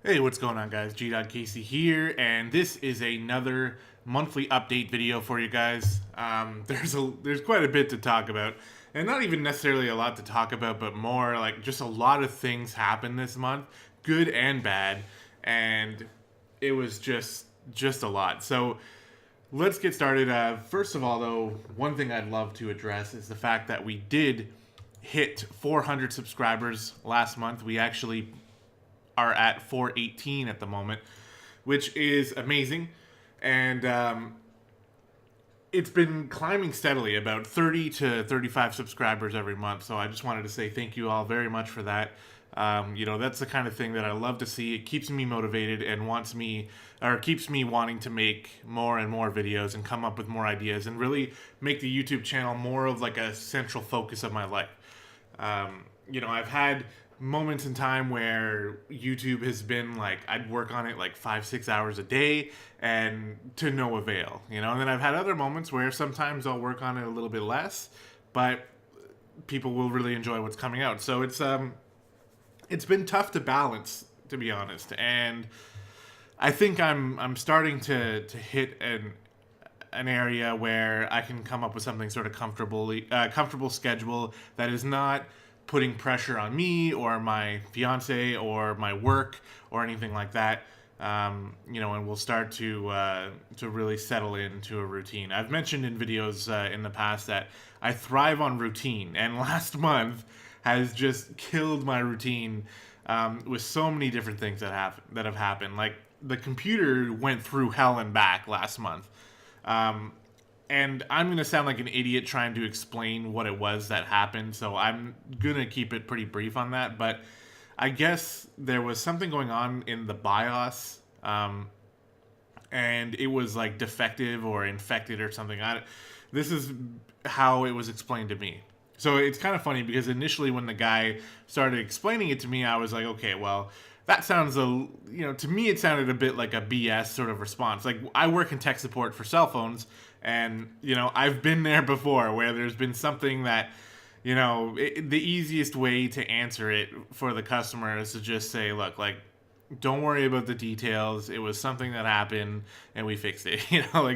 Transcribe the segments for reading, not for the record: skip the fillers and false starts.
Hey, what's going on, guys? Gdoggcasey here, and this is another monthly update video for you guys. There's quite a bit to talk about, and not even necessarily a lot to talk about, but more like just a lot of things happened this month, good and bad, and it was just a lot. So let's get started. First of all, though, one thing I'd love to address is the fact that we did hit 400 subscribers last month. We actually are at 418 at the moment, which is amazing. And it's been climbing steadily, about 30 to 35 subscribers every month. So I just wanted to say thank you all very much for that. That's the kind of thing that I love to see. It keeps me motivated and keeps me wanting to make more and more videos and come up with more ideas and really make the YouTube channel more of like a central focus of my life. I've had moments in time where YouTube has been like, I'd work on it like 5-6 hours a day and to no avail, and then I've had other moments where sometimes I'll work on it a little bit less, but people will really enjoy what's coming out. So it's been tough to balance, to be honest. And I think I'm starting to hit an area where I can come up with something sort of comfortable schedule that is not putting pressure on me or my fiance or my work or anything like that. And we'll start to really settle into a routine. I've mentioned in videos in the past that I thrive on routine, and last month has just killed my routine with so many different things that have happened. Like, the computer went through hell and back last month. And I'm going to sound like an idiot trying to explain what it was that happened, so I'm going to keep it pretty brief on that. But I guess there was something going on in the BIOS, and it was like defective or infected or something. This is how it was explained to me. So it's kind of funny because initially when the guy started explaining it to me, I was like, okay, well, that sounds to me it sounded a bit like a BS sort of response. Like, I work in tech support for cell phones, and I've been there before where there's been something that the easiest way to answer it for the customer is to just say, look, like, don't worry about the details. It was something that happened and we fixed it.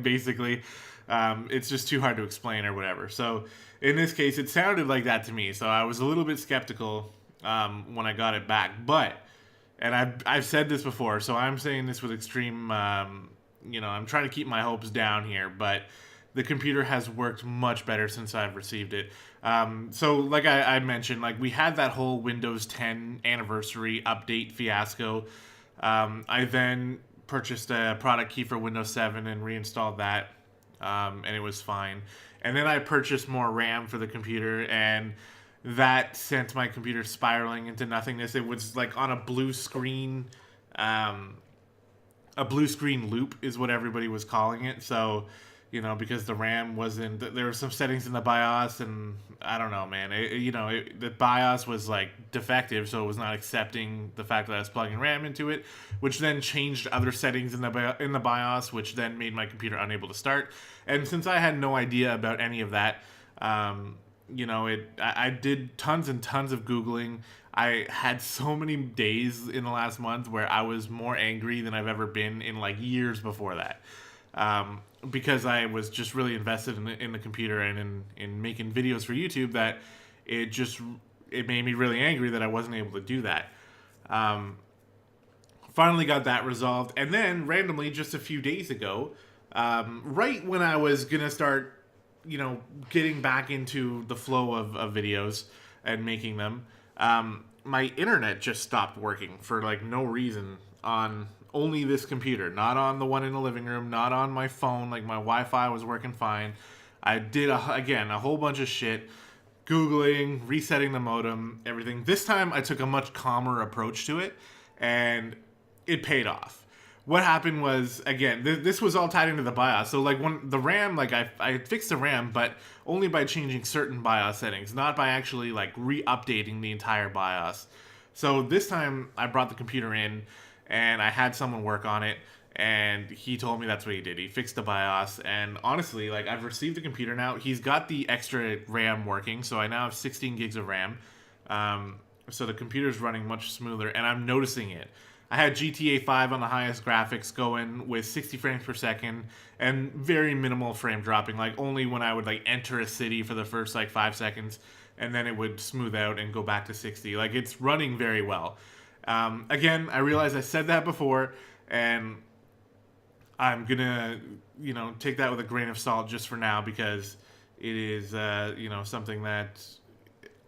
Basically, it's just too hard to explain or whatever. So in this case, it sounded like that to me. So I was a little bit skeptical when I got it back. And I've said this before, so I'm saying this with extreme, I'm trying to keep my hopes down here, but the computer has worked much better since I've received it. So like I mentioned, like, we had that whole Windows 10 anniversary update fiasco. I then purchased a product key for Windows 7 and reinstalled that, and it was fine. And then I purchased more RAM for the computer, and that sent my computer spiraling into nothingness. It was like on a blue screen loop is what everybody was calling it. So, because the RAM wasn't, there were some settings in the BIOS, and I don't know, man. The BIOS was like defective, so it was not accepting the fact that I was plugging RAM into it, which then changed other settings in the BIOS, which then made my computer unable to start. And since I had no idea about any of that, I did tons and tons of Googling. I had so many days in the last month where I was more angry than I've ever been in like years before that. Because I was just really invested in the computer and in making videos for YouTube, that it made me really angry that I wasn't able to do that. Finally got that resolved. And then randomly, just a few days ago, right when I was going to start getting back into the flow of videos and making them, my internet just stopped working for like no reason on only this computer, not on the one in the living room, not on my phone. Like, my Wi-Fi was working fine. I did a whole bunch of shit, Googling, resetting the modem, everything. This time I took a much calmer approach to it, and it paid off. What happened was, again, this was all tied into the BIOS. So, like, when the RAM, like, I fixed the RAM, but only by changing certain BIOS settings, not by actually, like, re-updating the entire BIOS. So this time I brought the computer in, and I had someone work on it, and he told me that's what he did. He fixed the BIOS, and honestly, like, I've received the computer now. He's got the extra RAM working, so I now have 16 gigs of RAM. So the computer's running much smoother, and I'm noticing it. I had GTA 5 on the highest graphics going with 60 frames per second and very minimal frame dropping, like only when I would like enter a city for the first like 5 seconds, and then it would smooth out and go back to 60. Like, it's running very well. Again, I realize I said that before, and I'm gonna, take that with a grain of salt just for now, because it is, something that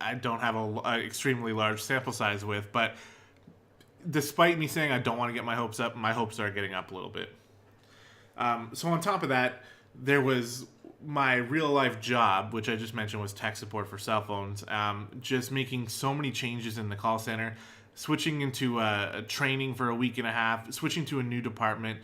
I don't have a extremely large sample size with. But despite me saying I don't want to get my hopes up, my hopes are getting up a little bit. So on top of that, there was my real life job, which I just mentioned was tech support for cell phones. Just making so many changes in the call center, switching into a training for a week and a half, switching to a new department.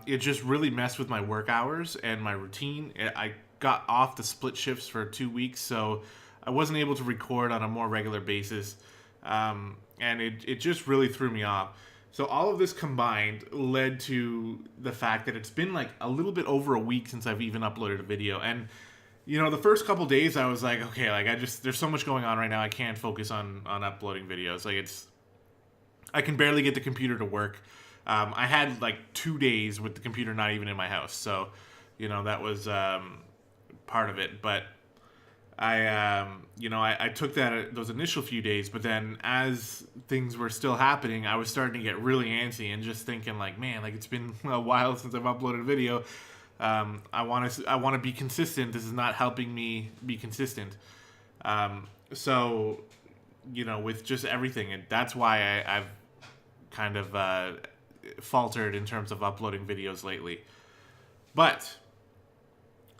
It just really messed with my work hours and my routine. I got off the split shifts for 2 weeks, so I wasn't able to record on a more regular basis. And it just really threw me off. So all of this combined led to the fact that it's been like a little bit over a week since I've even uploaded a video. And, the first couple days I was like, okay, like there's so much going on right now. I can't focus on uploading videos. Like, I can barely get the computer to work. I had like 2 days with the computer not even in my house. So, that was part of it. But I took those initial few days, but then as things were still happening, I was starting to get really antsy and just thinking like, man, like it's been a while since I've uploaded a video. I want to be consistent. This is not helping me be consistent. So, with just everything, and that's why I've kind of faltered in terms of uploading videos lately. But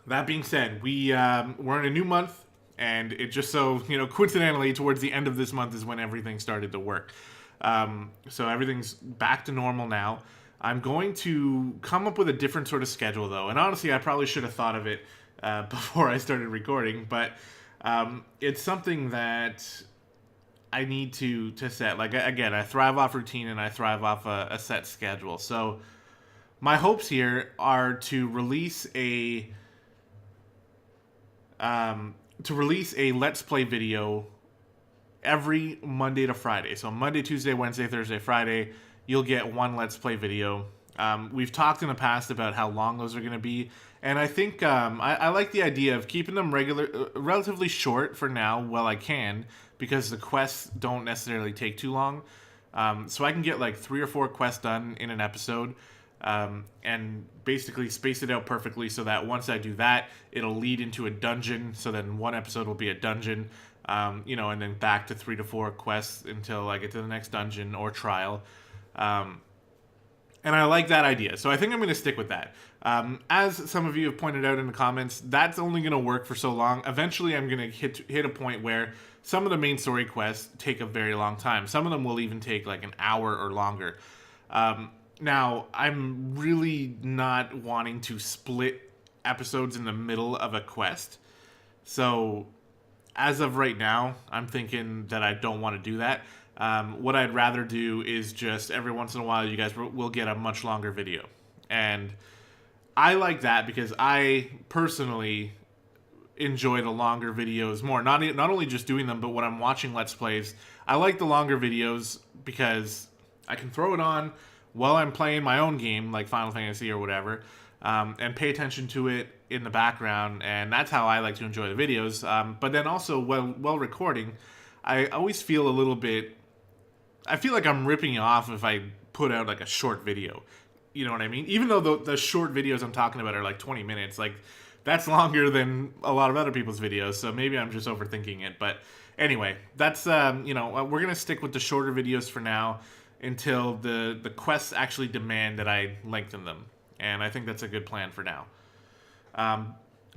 that being said, we're in a new month, and it just so, coincidentally, towards the end of this month is when everything started to work. So everything's back to normal now. I'm going to come up with a different sort of schedule, though. And honestly, I probably should have thought of it before I started recording. But it's something that I need to set. Like, again, I thrive off routine and I thrive off a set schedule. So my hopes here are to release a Let's Play video every Monday to Friday. So Monday, Tuesday, Wednesday, Thursday, Friday, you'll get one Let's Play video. We've talked in the past about how long those are going to be, and I think I like the idea of keeping them relatively short for now while I can, because the quests don't necessarily take too long. So I can get like 3 or 4 quests done in an episode. And basically space it out perfectly so that once I do that, it'll lead into a dungeon. So then one episode will be a dungeon, and then back to 3 to 4 quests until I get to the next dungeon or trial. And I like that idea. So I think I'm going to stick with that. As some of you have pointed out in the comments, that's only going to work for so long. Eventually, I'm going to hit a point where some of the main story quests take a very long time. Some of them will even take like an hour or longer. Now, I'm really not wanting to split episodes in the middle of a quest. So, as of right now, I'm thinking that I don't want to do that. What I'd rather do is just every once in a while, you guys will get a much longer video. And I like that because I personally enjoy the longer videos more. Not only just doing them, but when I'm watching Let's Plays, I like the longer videos because I can throw it on while I'm playing my own game, like Final Fantasy or whatever, and pay attention to it in the background, and that's how I like to enjoy the videos. But then also, while recording, I always feel a little bit... I feel like I'm ripping you off if I put out, like, a short video. You know what I mean? Even though the short videos I'm talking about are, like, 20 minutes, like, that's longer than a lot of other people's videos, so maybe I'm just overthinking it. But anyway, that's, we're going to stick with the shorter videos for now, until the quests actually demand that I lengthen them. And I think that's a good plan for now.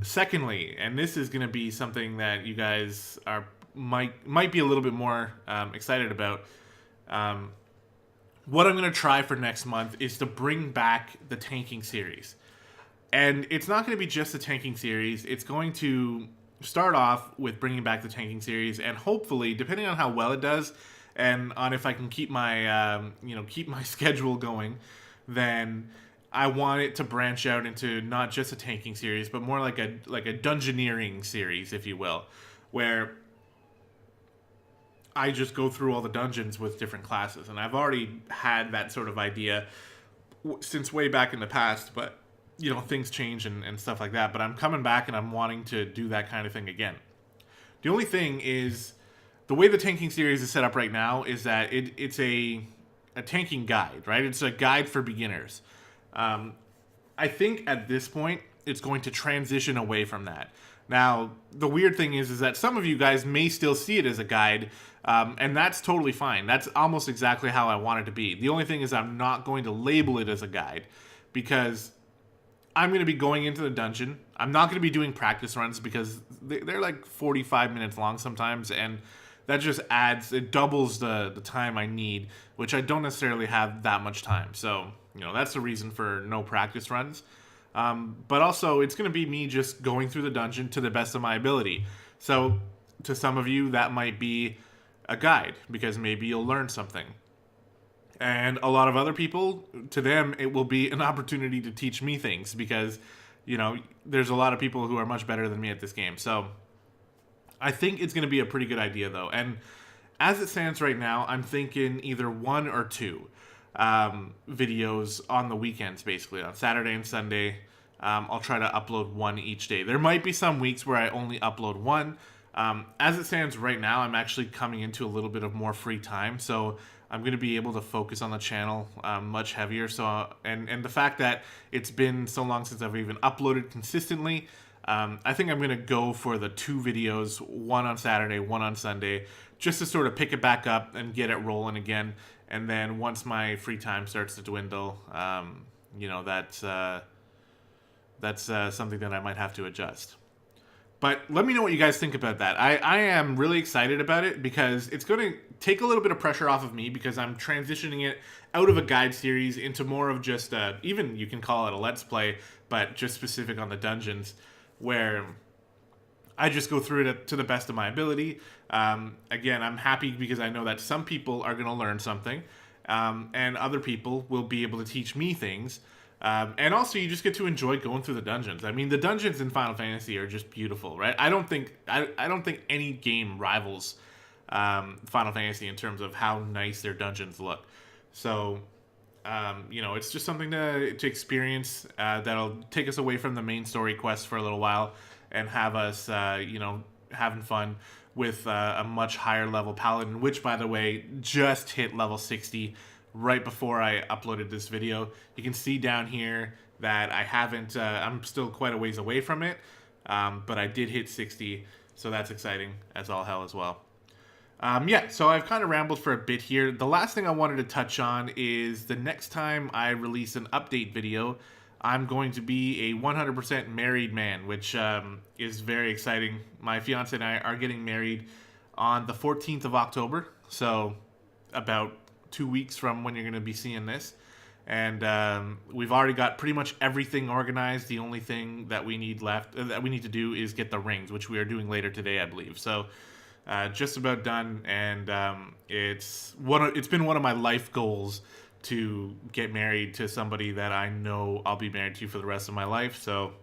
Secondly, and this is going to be something that you guys might be a little bit more excited about. What I'm going to try for next month is to bring back the tanking series. And it's not going to be just the tanking series. It's going to start off with bringing back the tanking series, and hopefully, depending on how well it does, and on if I can keep my keep my schedule going, then I want it to branch out into not just a tanking series, but more like a dungeoneering series, if you will, where I just go through all the dungeons with different classes. And I've already had that sort of idea since way back in the past, but you know, things change and stuff like that. But I'm coming back and I'm wanting to do that kind of thing again. The only thing is, the way the tanking series is set up right now is that it's a tanking guide, right? It's a guide for beginners. I think at this point, it's going to transition away from that. Now, the weird thing is that some of you guys may still see it as a guide, and that's totally fine. That's almost exactly how I want it to be. The only thing is I'm not going to label it as a guide, because I'm going to be going into the dungeon. I'm not going to be doing practice runs because they're like 45 minutes long sometimes, and that just adds, it doubles the time I need, which I don't necessarily have that much time. So, you know, that's the reason for no practice runs. But also, it's going to be me just going through the dungeon to the best of my ability. So, to some of you, that might be a guide, because maybe you'll learn something. And a lot of other people, to them, it will be an opportunity to teach me things, because, you know, there's a lot of people who are much better than me at this game. So, I think it's going to be a pretty good idea, though. And as it stands right now, I'm thinking either 1 or 2 videos on the weekends, basically. On Saturday and Sunday, I'll try to upload 1 each day. There might be some weeks where I only upload 1. As it stands right now, I'm actually coming into a little bit of more free time, so I'm going to be able to focus on the channel much heavier. So, and the fact that it's been so long since I've even uploaded consistently, I think I'm going to go for the 2 videos, 1 on Saturday, 1 on Sunday, just to sort of pick it back up and get it rolling again. And then once my free time starts to dwindle, you know, that's something that I might have to adjust. But let me know what you guys think about that. I am really excited about it, because it's going to take a little bit of pressure off of me, because I'm transitioning it out of a guide series into more of just even you can call it a let's play, but just specific on the dungeons, where I just go through it to the best of my ability. Again, I'm happy because I know that some people are going to learn something, and other people will be able to teach me things. And also, you just get to enjoy going through the dungeons. I mean, the dungeons in Final Fantasy are just beautiful, right? I don't think any game rivals Final Fantasy in terms of how nice their dungeons look. So, you know, it's just something to experience that'll take us away from the main story quest for a little while and have us, you know, having fun with a much higher level paladin, which, by the way, just hit level 60 right before I uploaded this video. You can see down here that I haven't, I'm still quite a ways away from it, but I did hit 60, so that's exciting as all hell as well. Yeah, so I've kind of rambled for a bit here. The last thing I wanted to touch on is the next time I release an update video, I'm going to be a 100% married man, which is very exciting. My fiance and I are getting married on the 14th of October, so about 2 weeks from when you're going to be seeing this. And we've already got pretty much everything organized. The only thing that we need left, that we need to do, is get the rings, which we are doing later today, I believe. So just about done, and it's been one of my life goals to get married to somebody that I know I'll be married to for the rest of my life. So,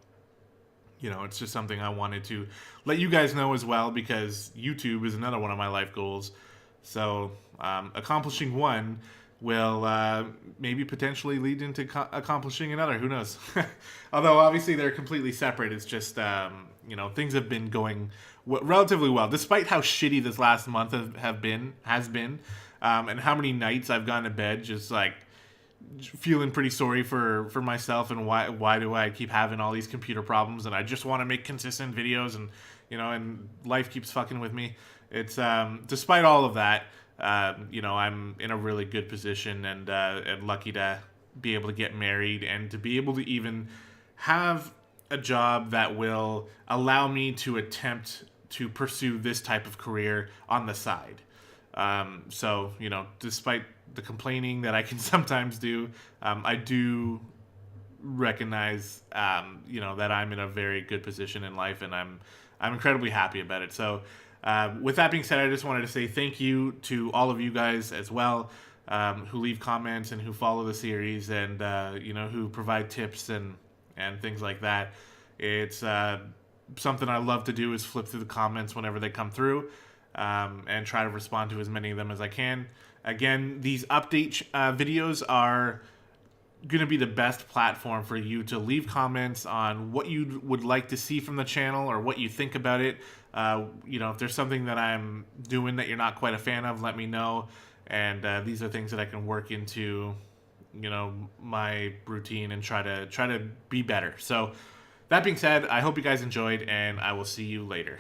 you know, it's just something I wanted to let you guys know as well, because YouTube is another one of my life goals. So accomplishing one will maybe potentially lead into accomplishing another. Who knows? Although obviously they're completely separate. It's just, you know, things have been going relatively well, despite how shitty this last month has been, and how many nights I've gone to bed just like feeling pretty sorry for myself, and why do I keep having all these computer problems, and I just want to make consistent videos, and you know, and life keeps fucking with me. It's despite all of that, you know, I'm in a really good position, and lucky to be able to get married and to be able to even have a job that will allow me to attempt to pursue this type of career on the side. So, you know, despite the complaining that I can sometimes do, I do recognize, you know, that I'm in a very good position in life, and I'm incredibly happy about it. So, with that being said, I just wanted to say thank you to all of you guys as well, who leave comments and who follow the series, and you know, who provide tips and things like that. It's something I love to do, is flip through the comments whenever they come through. and try to respond to as many of them as I can. Again, these update videos are going to be the best platform for you to leave comments on what you would like to see from the channel or what you think about it. You know, if there's something that I'm doing that you're not quite a fan of, let me know. And these are things that I can work into, you know, my routine and try to be better. So that being said, I hope you guys enjoyed, and I will see you later.